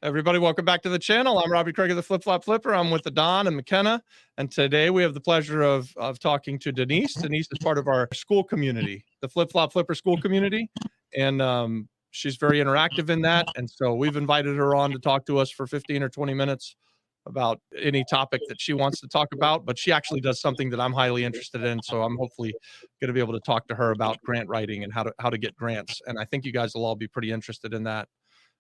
Everybody, welcome back to the channel. I'm Robbie Craig of the Flip Flop Flipper. I'm with the Don and McKenna, and today we have the pleasure of talking to Denise. Denise is part of our school community, the Flip Flop Flipper school community, and she's very interactive in that. And so we've invited her on to talk to us for 15 or 20 minutes about any topic that she wants to talk about. But she actually does something that I'm highly interested in, so I'm hopefully going to be able to talk to her about grant writing and how to get grants. And I think you guys will all be pretty interested in that.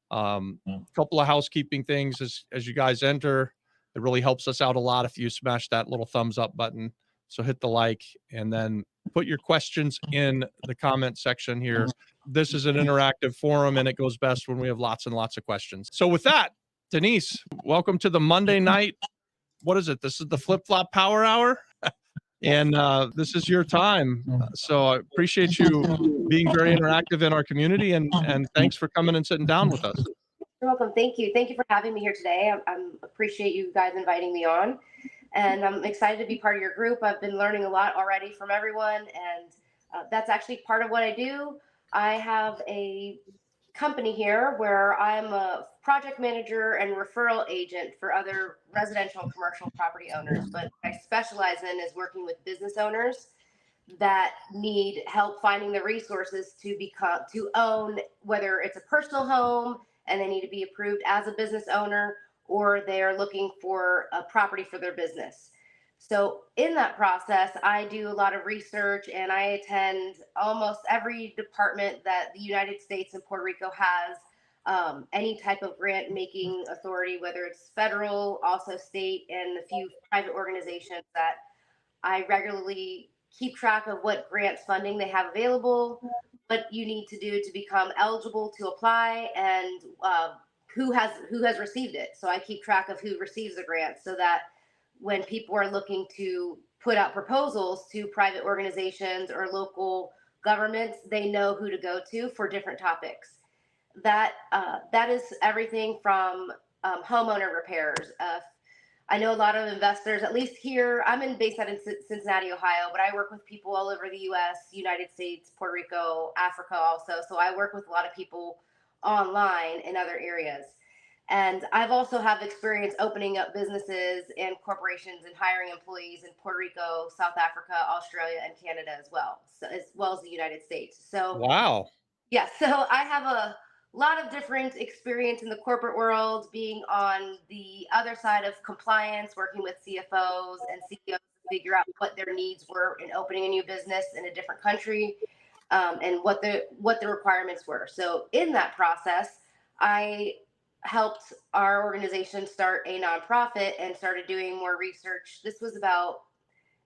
Couple of housekeeping things as you guys enter. It really helps us out a lot if you smash that little thumbs up button. So hit the like and then put your questions in the comment section here. This is an interactive forum and it goes best when we have lots and lots of questions. So with that, Denise, welcome to the Monday night. What is it? This is the Flip Flop Power Hour. And this is your time. So I appreciate you being very interactive in our community, and thanks for coming and sitting down with us. You're welcome. Thank you. Thank you for having me here today. I appreciate you guys inviting me on, and I'm excited to be part of your group. I've been learning a lot already from everyone, and that's actually part of what I do. I have a company here where I'm a project manager and referral agent for other residential and commercial property owners. But what I specialize in is working with business owners that need help finding the resources to own, whether it's a personal home and they need to be approved as a business owner, or they're looking for a property for their business. So in that process, I do a lot of research and I attend almost every department that the United States and Puerto Rico has, any type of grant making authority, whether it's federal, also state, and a few private organizations that I regularly keep track of what grants funding they have available, what you need to do to become eligible to apply, and who has received it. So I keep track of who receives the grant so that when people are looking to put out proposals to private organizations or local governments, they know who to go to for different topics. That is everything from homeowner repairs. I know a lot of investors, at least here, based out in Cincinnati, Ohio, but I work with people all over the US, United States, Puerto Rico, Africa also. So I work with a lot of people online in other areas. And I've also have experience opening up businesses and corporations and hiring employees in Puerto Rico, South Africa, Australia, and Canada as well as the United States. So wow. Yeah, so I have a lot of different experience in the corporate world, being on the other side of compliance, working with CFOs and CEOs to figure out what their needs were in opening a new business in a different country, and what the requirements were. So in that process, I helped our organization start a nonprofit and started doing more research. This was about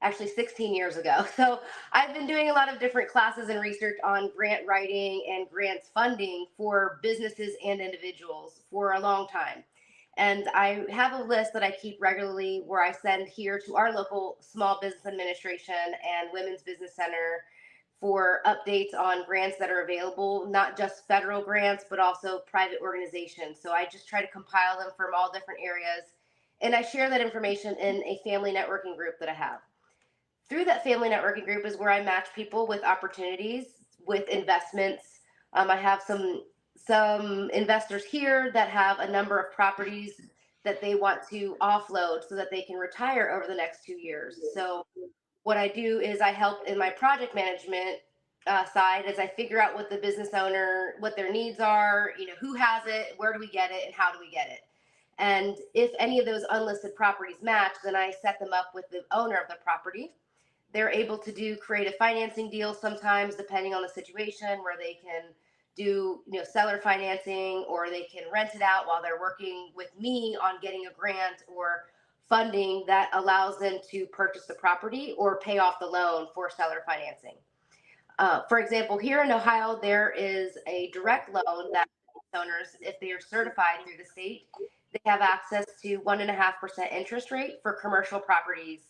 actually 16 years ago. So I've been doing a lot of different classes and research on grant writing and grants funding for businesses and individuals for a long time. And I have a list that I keep regularly where I send here to our local Small Business Administration and Women's Business Center for updates on grants that are available, not just federal grants, but also private organizations. So I just try to compile them from all different areas. And I share that information in a family networking group that I have. Through that family networking group is where I match people with opportunities, with investments. I have some investors here that have a number of properties that they want to offload so that they can retire over the next 2 years. So what I do is I help in my project management side as I figure out what the business owner, what their needs are, who has it, where do we get it, and how do we get it. And if any of those unlisted properties match, then I set them up with the owner of the property. They're able to create a financing deal sometimes, depending on the situation, where they can do seller financing, or they can rent it out while they're working with me on getting a grant or funding that allows them to purchase the property or pay off the loan for seller financing. For example, here in Ohio, there is a direct loan that owners, if they are certified through the state, they have access to 1.5% interest rate for commercial properties.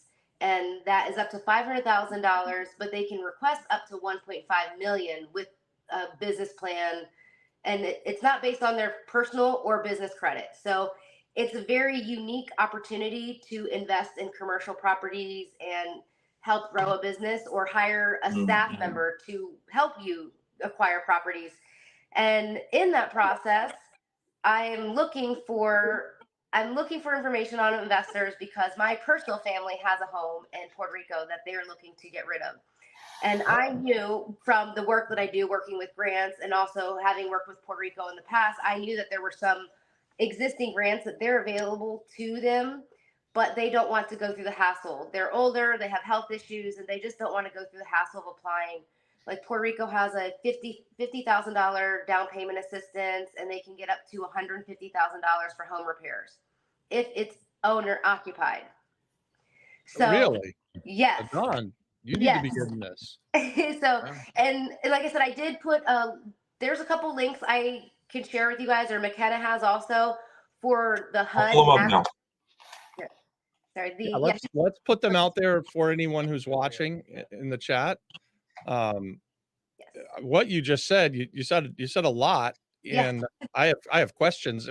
And that is up to $500,000, but they can request up to $1.5 million with a business plan. And it's not based on their personal or business credit. So it's a very unique opportunity to invest in commercial properties and help grow a business, or hire a staff member to help you acquire properties. And in that process, I'm looking for information on investors because my personal family has a home in Puerto Rico that they're looking to get rid of. And I knew from the work that I do working with grants and also having worked with Puerto Rico in the past, I knew that there were some existing grants that they're available to them, but they don't want to go through the hassle. They're older, they have health issues, and they just don't want to go through the hassle of applying. Like Puerto Rico has a $50,000 down payment assistance, and they can get up to $150,000 for home repairs if it's owner occupied. So Really? yes, Don, you need to yes. be getting this. So, and like I said, I did put there's a couple links I can share with you guys, or McKenna has also for the HUD. Pull them up now. Sorry, Yeah, let's put them out there for anyone who's watching in the chat. What you just said, you said a lot, and I have questions.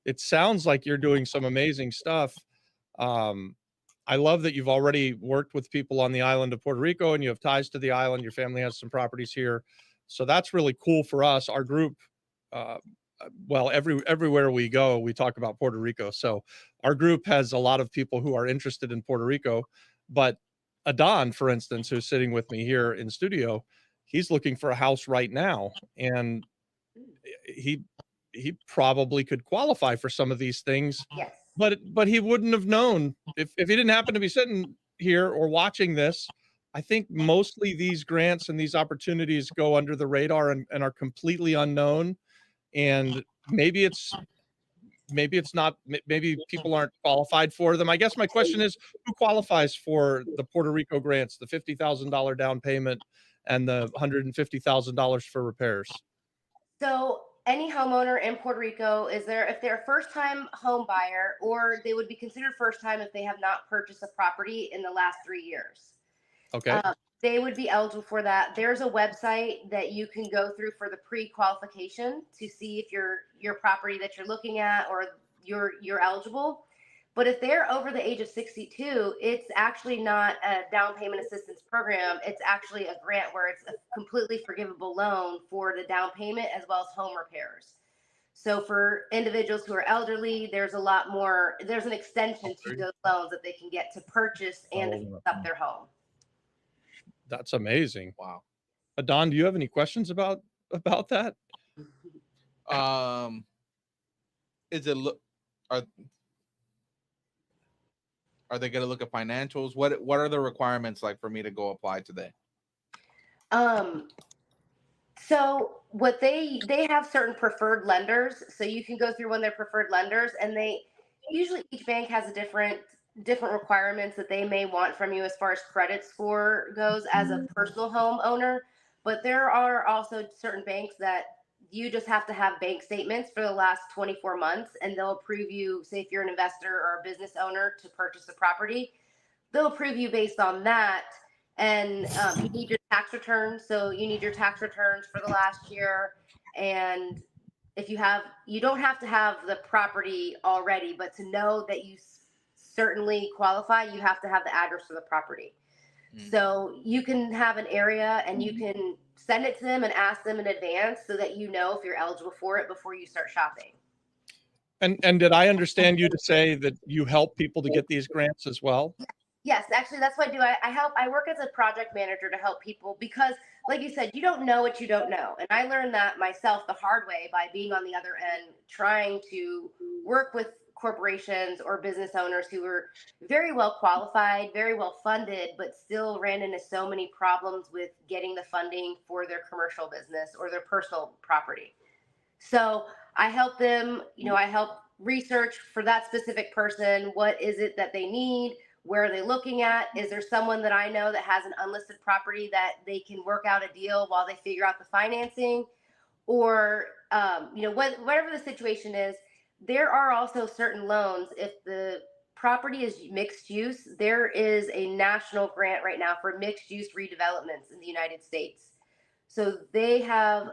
It sounds like you're doing some amazing stuff. I love that you've already worked with people on the island of Puerto Rico and you have ties to the island. Your family has some properties here. So that's really cool for us. Our group, well, everywhere we go, we talk about Puerto Rico. So our group has a lot of people who are interested in Puerto Rico, but Adon, for instance, who's sitting with me here in studio, he's looking for a house right now. And he probably could qualify for some of these things. Yes. But he wouldn't have known if he didn't happen to be sitting here or watching this. I think mostly these grants and these opportunities go under the radar and are completely unknown. And maybe it's not, maybe people aren't qualified for them. I guess my question is, who qualifies for the Puerto Rico grants, the $50,000 down payment and the $150,000 for repairs? So any homeowner in Puerto Rico if they're a first-time home buyer, or they would be considered first-time if they have not purchased a property in the last 3 years. Okay. They would be eligible for that. There's a website that you can go through for the pre-qualification to see if your property that you're looking at or you're eligible. But if they're over the age of 62, it's actually not a down payment assistance program. It's actually a grant where it's a completely forgivable loan for the down payment as well as home repairs. So for individuals who are elderly, there's an extension to those loans that they can get to purchase and to fix up their home. That's amazing. Wow. Adon, do you have any questions about that? Is it are they going to look at financials? What are the requirements like for me to go apply today? So what they have certain preferred lenders, so you can go through one of their preferred lenders, and they usually each bank has a different requirements that they may want from you as far as credit score goes as a personal homeowner. But there are also certain banks that you just have to have bank statements for the last 24 months, and they'll approve you. Say if you're an investor or a business owner to purchase a property, they'll approve you based on that. And you need your tax returns. So you need your tax returns for the last year. And if you don't have to have the property already, but to know that you certainly qualify, you have to have the address of the property. So you can have an area and you can send it to them and ask them in advance so that you know if you're eligible for it before you start shopping. And did I understand you to say that you help people to get these grants as well? Yes, actually, that's what I do. I work as a project manager to help people because, like you said, you don't know what you don't know. And I learned that myself the hard way by being on the other end, trying to work with corporations or business owners who were very well qualified, very well funded, but still ran into so many problems with getting the funding for their commercial business or their personal property. So I help them, I help research for that specific person. What is it that they need? Where are they looking at? Is there someone that I know that has an unlisted property that they can work out a deal while they figure out the financing? Or, whatever the situation is, there are also certain loans. If the property is mixed use, there is a national grant right now for mixed use redevelopments in the United States. So they have,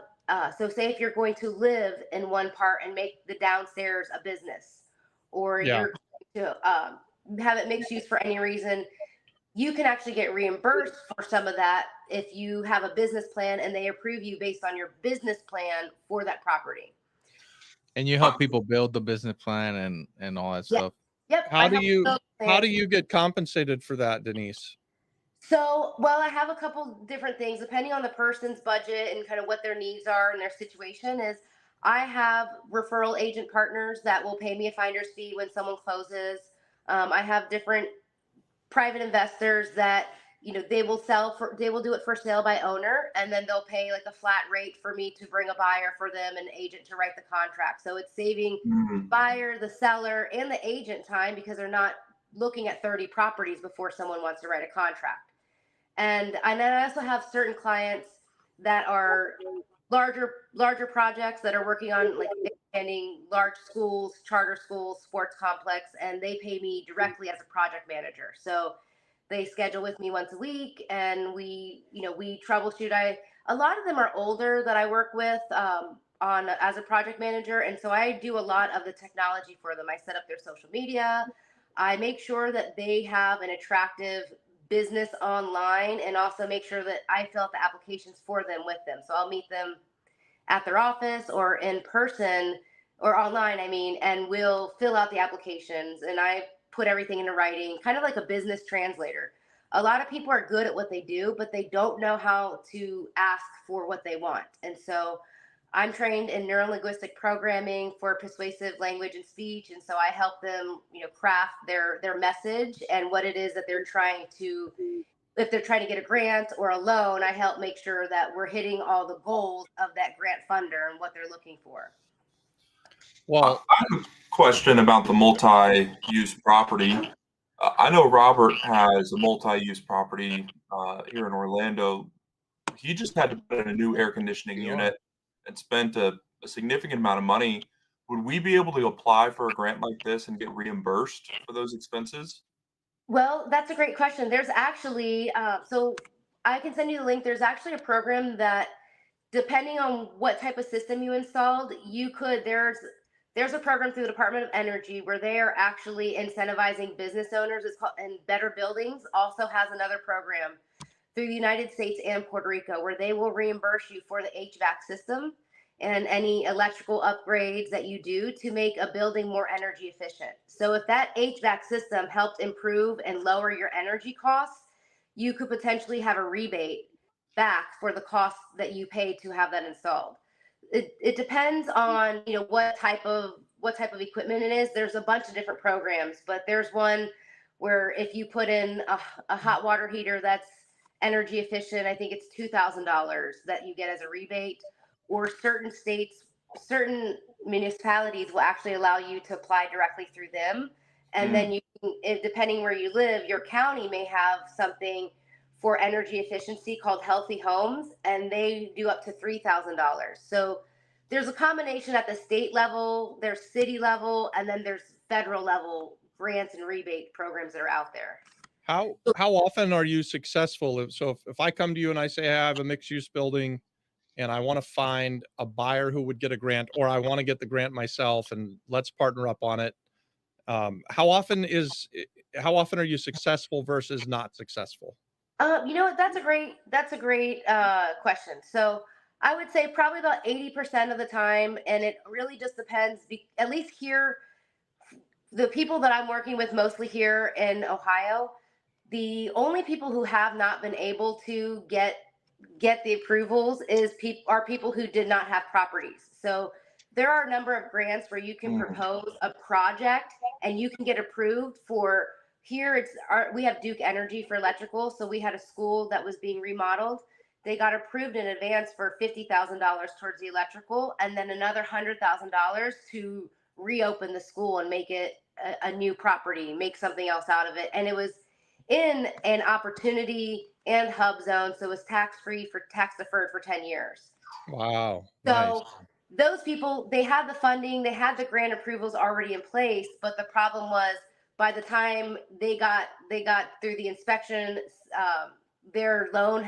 so say if you're going to live in one part and make the downstairs a business, or you're going to have it mixed use for any reason, you can actually get reimbursed for some of that if you have a business plan and they approve you based on your business plan for that property. And you help people build the business plan and all that Yeah. stuff. Yep. How do help you build how do plans. you get compensated for that, Denise? So, well, I have a couple different things depending on the person's budget and kind of what their needs are and their situation is. I have referral agent partners that will pay me a finder's fee when someone closes. I have different private investors that they will do it for sale by owner, and then they'll pay like a flat rate for me to bring a buyer for them and agent to write the contract. So it's saving buyer, the seller, and the agent time because they're not looking at 30 properties before someone wants to write a contract. And then I also have certain clients that are larger projects that are working on like expanding large schools, charter schools, sports complex, and they pay me directly as a project manager. So they schedule with me once a week, and we troubleshoot. A lot of them are older that I work with on as a project manager, and so I do a lot of the technology for them. I set up their social media. I make sure that they have an attractive business online, and also make sure that I fill out the applications for them with them. So I'll meet them at their office or in person or online, I mean, and we'll fill out the applications, and I put everything into writing, kind of like a business translator. A lot of people are good at what they do, but they don't know how to ask for what they want. And so I'm trained in neurolinguistic programming for persuasive language and speech, and so I help them, craft their message and what it is that they're trying to. If they're trying to get a grant or a loan, I help make sure that we're hitting all the goals of that grant funder and what they're looking for. Well, I have a question about the multi-use property. I know Robert has a multi-use property here in Orlando. He just had to put in a new air conditioning unit and spent a significant amount of money. Would we be able to apply for a grant like this and get reimbursed for those expenses? Well, that's a great question. There's actually, so I can send you the link. There's actually a program that, depending on what type of system you installed, there's a program through the Department of Energy where they are actually incentivizing business owners. It's called, and Better Buildings also has another program through the United States and Puerto Rico where they will reimburse you for the HVAC system and any electrical upgrades that you do to make a building more energy efficient. So if that HVAC system helped improve and lower your energy costs, you could potentially have a rebate back for the cost that you paid to have that installed. It depends on what type of equipment it is. There's a bunch of different programs, but there's one where if you put in a hot water heater that's energy efficient, I think it's $2,000 that you get as a rebate. Or certain states, certain municipalities will actually allow you to apply directly through them, and then depending where you live, your county may have something for energy efficiency called Healthy Homes, and they do up to $3,000. So there's a combination at the state level, there's city level, and then there's federal level grants and rebate programs that are out there. how often are you successful? If I come to you and I say, hey, I have a mixed use building and I want to find a buyer who would get a grant, or I want to get the grant myself and let's partner up on it. How often are you successful versus not successful? You know what? That's a great question. So I would say probably about 80% of the time, and it really just depends. At least here, the people that I'm working with mostly here in Ohio, the only people who have not been able to get the approvals are people who did not have properties. So there are a number of grants where you can propose a project and you can get approved for. Here we have Duke Energy for electrical. So we had a school that was being remodeled. They got approved in advance for $50,000 towards the electrical, and then another $100,000 to reopen the school and make it a new property, make something else out of it. And it was in an opportunity and hub zone, so it was tax deferred for 10 years. Wow. So Nice. those people, they had the funding, they had the grant approvals already in place, but the problem was by the time they got through the inspection, their loan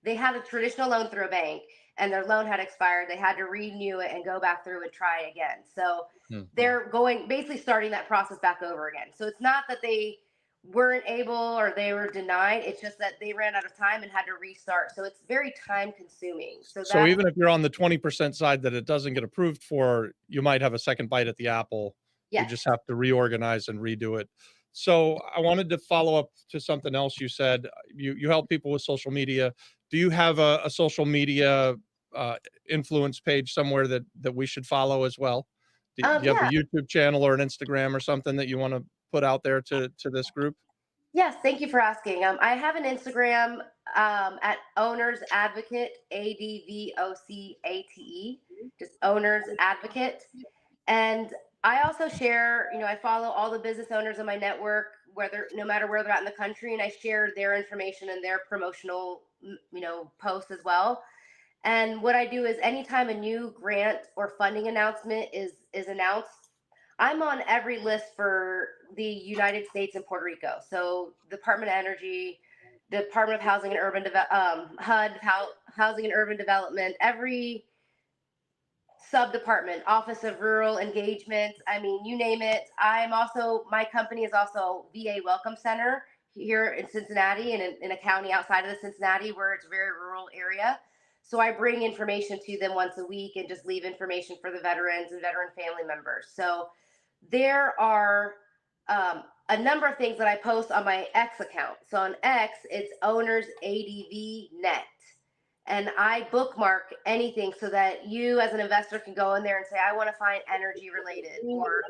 they had a traditional loan through a bank, and their loan had expired. They had to renew it and go back through and try again. So they're basically starting that process back over again. So it's not that they weren't able or they were denied. It's just that they ran out of time and had to restart. So it's very time consuming. So So that's, even if you're on the 20% side that it doesn't get approved for, you might have a second bite at the apple. You yes. just have to reorganize and redo it. So I wanted to follow up to something else you said. You help people with social media. Do you have a social media uh, influence page somewhere that we should follow as well? Do you have a Yeah. YouTube channel or an Instagram or something that you want to put out there to this group? Yes, thank you for asking. I have an Instagram at Owners Advocate, ADVOCATE, just Owners Advocate. And I also share, I follow all the business owners in my network, no matter where they're at in the country, and I share their information and their promotional, posts as well. And what I do is anytime a new grant or funding announcement is announced, I'm on every list for the United States and Puerto Rico. So Department of Energy, Department of Housing and Urban HUD, Housing and Urban Development, every sub-department, Office of Rural Engagement. I mean, you name it. My company is also VA Welcome Center here in Cincinnati and in a county outside of the Cincinnati where it's a very rural area. So I bring information to them once a week and just leave information for the veterans and veteran family members. So there are a number of things that I post on my X account. So on X, it's Owners ADV Net. And I bookmark anything so that you as an investor can go in there and say, I want to find energy related or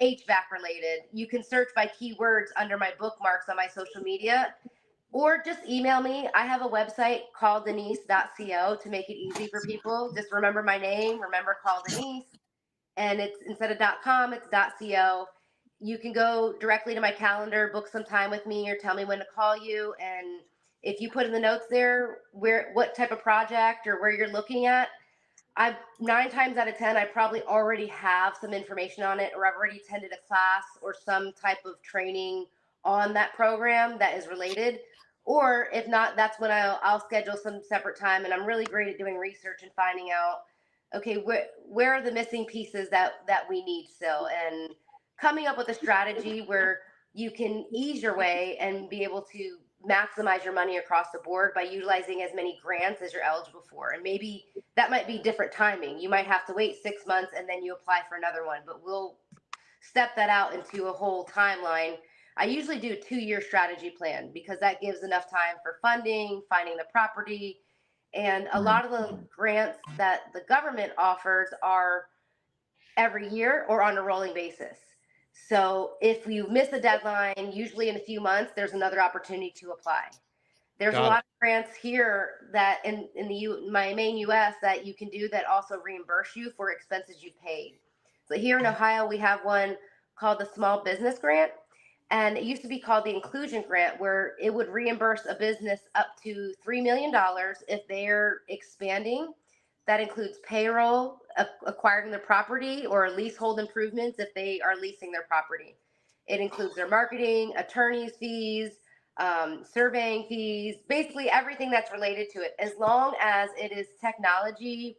HVAC related. You can search by keywords under my bookmarks on my social media or just email me. I have a website called Denise.co to make it easy for people. Just remember my name, remember call Denise. And it's instead of .com, it's .co. You can go directly to my calendar, book some time with me, or tell me when to call you. And if you put in the notes there what type of project or where you're looking at, 9 times out of 10, I probably already have some information on it, or I've already attended a class or some type of training on that program that is related. Or if not, that's when I'll schedule some separate time. And I'm really great at doing research and finding out, okay, where are the missing pieces that we need still, and coming up with a strategy where you can ease your way and be able to maximize your money across the board by utilizing as many grants as you're eligible for. And maybe that might be different timing. You might have to wait 6 months and then you apply for another one, but we'll step that out into a whole timeline. I usually do a 2-year strategy plan because that gives enough time for funding, finding the property. And a lot of the grants that the government offers are every year or on a rolling basis. So if you miss a deadline, usually in a few months, there's another opportunity to apply. There's a lot of grants here that in my main US that you can do that also reimburse you for expenses you paid. So here in Ohio, we have one called the Small Business Grant. And it used to be called the Inclusion Grant, where it would reimburse a business up to $3 million if they're expanding. That includes payroll, acquiring their property, or leasehold improvements if they are leasing their property. It includes their marketing, attorney's fees, surveying fees, basically everything that's related to it, as long as it is technology,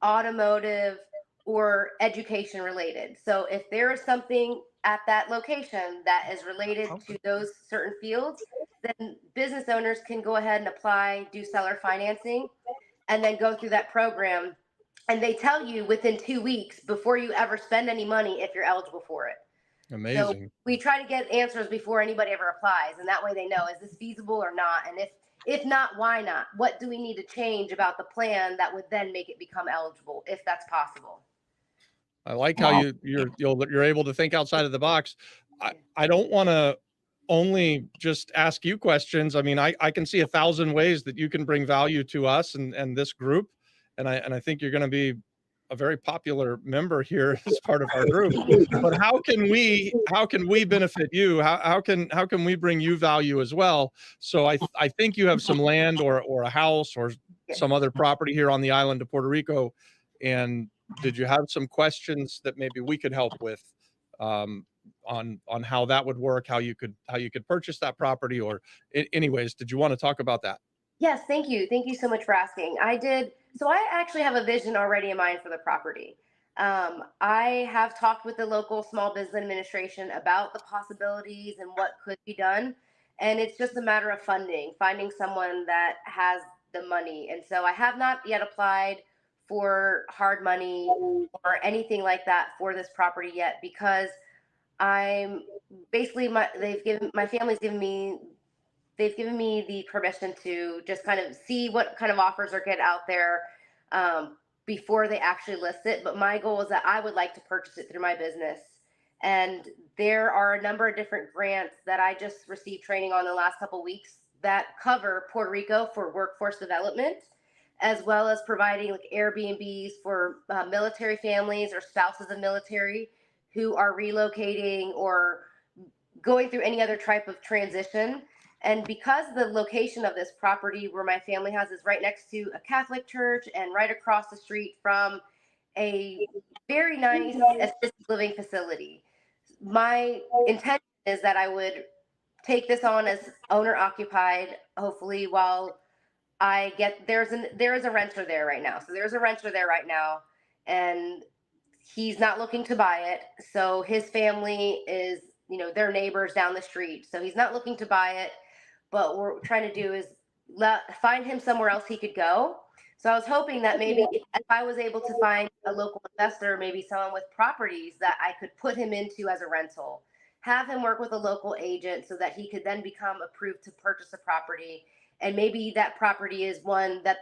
automotive, or education related. So if there is something at that location that is related to those certain fields, then business owners can go ahead and apply, do seller financing, and then go through that program. And they tell you within 2 weeks before you ever spend any money if you're eligible for it. Amazing. So we try to get answers before anybody ever applies, and that way they know, is this feasible or not? And if not, why not? What do we need to change about the plan that would then make it become eligible, if that's possible? I like how you're able to think outside of the box. I don't want to only just ask you questions. I mean, I can see 1,000 ways that you can bring value to us and this group. And I think you're going to be a very popular member here as part of our group. But how can we benefit you? How can we bring you value as well? So I think you have some land or a house or some other property here on the island of Puerto Rico. And did you have some questions that maybe we could help with on how that would work, how you could purchase that property, or anyways, did you want to talk about that? Yes, thank you. Thank you so much for asking. I did. So I actually have a vision already in mind for the property. I have talked with the local small business administration about the possibilities and what could be done. And it's just a matter of finding someone that has the money. And so I have not yet applied for hard money or anything like that for this property yet, because I'm basically my family's given me they've given me the permission to just kind of see what kind of offers are get out there, um, before they actually list it. But my goal is that I would like to purchase it through my business. And there are a number of different grants that I just received training on the last couple of weeks that cover Puerto Rico for workforce development, as well as providing like Airbnbs for military families or spouses of military who are relocating or going through any other type of transition. And because the location of this property where my family has is right next to a Catholic church and right across the street from a very nice assisted living facility, my intention is that I would take this on as owner occupied, hopefully, while I get there is a renter there right now. So there's a renter there right now, and he's not looking to buy it. So his family is, their neighbors down the street. So he's not looking to buy it. But what we're trying to do is find him somewhere else he could go. So I was hoping that maybe if I was able to find a local investor, maybe someone with properties that I could put him into as a rental, have him work with a local agent so that he could then become approved to purchase a property. And maybe that property is one that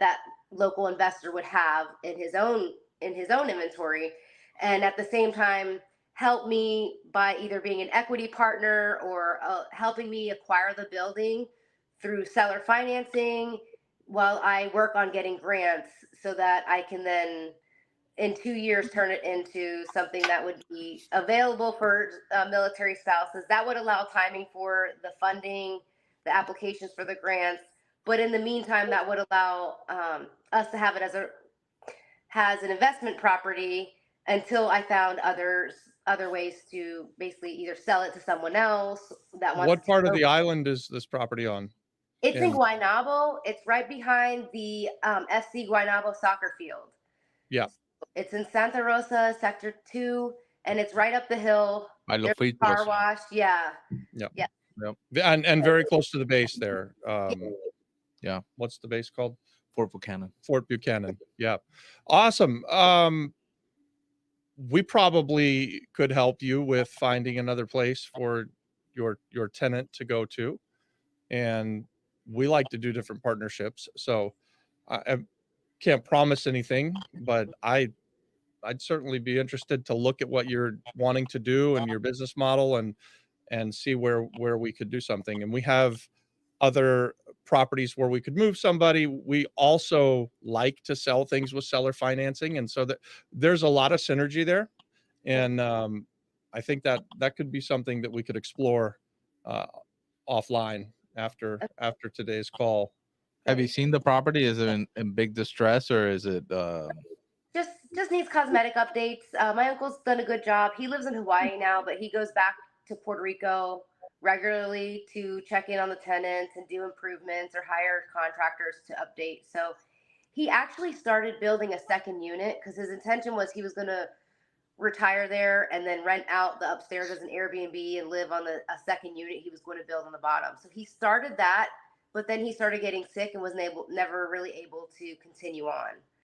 local investor would have in his own inventory. And at the same time, help me by either being an equity partner or helping me acquire the building through seller financing while I work on getting grants, so that I can then in 2 years turn it into something that would be available for military spouses. That would allow timing for the funding, the applications for the grants. But in the meantime, that would allow us to have it as an investment property until I found other ways to basically either sell it to someone else that wants. What part of the island is this property on? It's in Guaynabo. It's right behind the FC Guaynabo soccer field. Yeah. It's in Santa Rosa, Sector 2, and it's right up the hill. There's a car wash. Yeah. Yep. Yeah. Yep. And very close to the base there. Yeah. What's the base called? Fort Buchanan. Fort Buchanan. Yeah. Awesome. We probably could help you with finding another place for your tenant to go to. And we like to do different partnerships. So I can't promise anything, but I'd certainly be interested to look at what you're wanting to do and your business model and see where we could do something. And we have other properties where we could move somebody. We also like to sell things with seller financing. And so that there's a lot of synergy there. And I think that could be something that we could explore offline after today's call. Have you seen the property? Is it in big distress, or is it just needs cosmetic updates? My uncle's done a good job. He lives in Hawaii now, but he goes back to Puerto Rico regularly to check in on the tenants and do improvements or hire contractors to update. So he actually started building a second unit because his intention was he was going to retire there and then rent out the upstairs as an Airbnb and live on a second unit he was going to build on the bottom. So he started that, but then he started getting sick and was never really able to continue on.